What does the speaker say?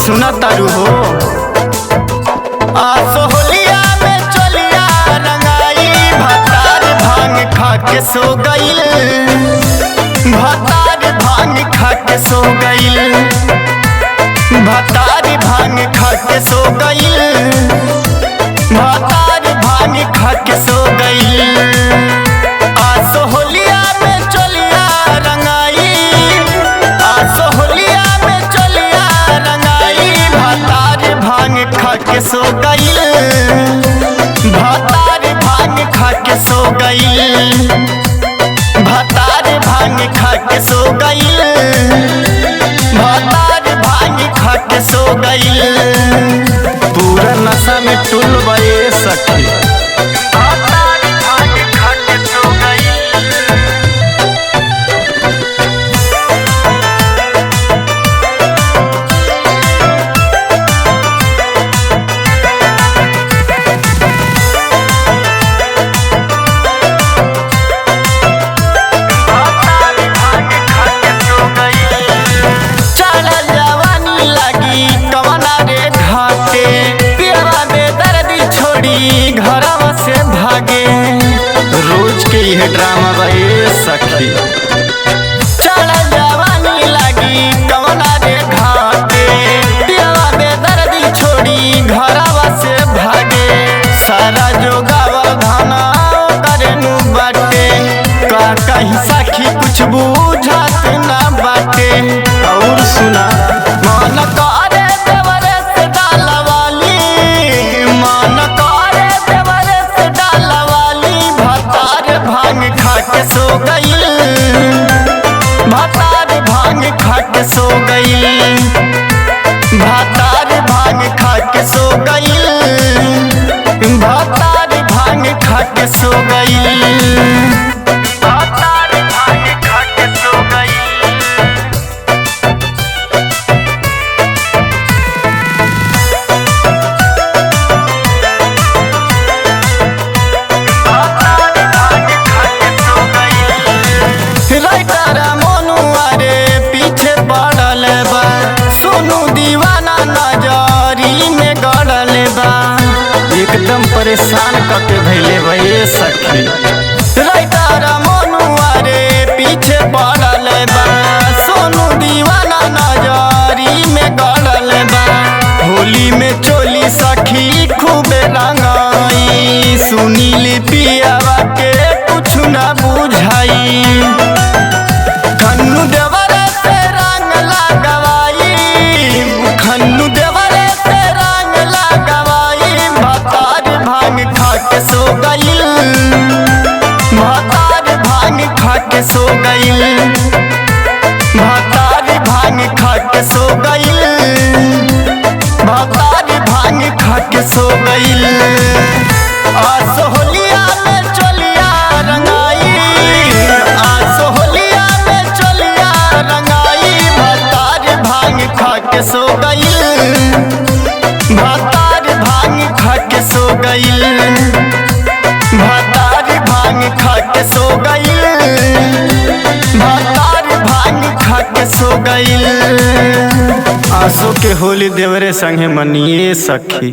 सुना तारू हो। आसो होलिया में चलिया रंगाई भतार भांग खा के सो गईल, भतार भांग खा के सो गईल, भतार भांग खा के सो गईल, भतार भांग खा के सो गईल। आसो होलिया में चलिया रंगाई, आसो होलिया में चलिया रंगाई भतार भांग खा के सो गईल, भतार भांग खा के सो गईल, भतार भांग खा के सो गईल, भतार भांग खा के सो गईल। पूरा नशा में टुल बये सखी। भतार भांग खा के सो गईल। घरवा से भागे रोज के यह ड्रामा बे सखी। चढ़ जवानी लगी कवना रे घाटे, पियवा बेदर्दी छोड़ी घरवा से भागे। सारा जोगावा धाना करेनु बाटे, का कहीं सखी कुछ बुझात ना बाटे। और सुना मन करे देवरे से डालवाली, मन करे देवरे से डालवाली भतार भांग खा के सो गईल, भतार भांग खा के सो गईल, भतार भांग खा के सो गईल, भतार भांग खा के सो गईल, भतार भांग खा के सो गईल। एकदम परेशान करके धैले भये सखी। राइटर मनुआ रे पीछे पड़ल बा, सोनू दीवाना नजरी में गड़ल बा। होली में चोली सखी खूबे रंगाई, सुनील पियावा के कुछ ना बुझाई। खन्नू देवरे से रंग लगवाई, खन्नू देवरे से रंग लगवाई भतार भांग खा के सो गईल, भतार भांग खा के सो गईल, भतार भांग खा के सो गईल, भतार भांग खा के सो गईल। आसो होलिया में चलिया रंगाई, आसो होलिया में चलिया रंगाई भतार भांग खा के सो गईल, भतार भांग खा के सो गईल, भतार भांग खा के सो गईल, भतार भांग खा के सो गईल। आसो के होली देवरे संगे मनिए सखी।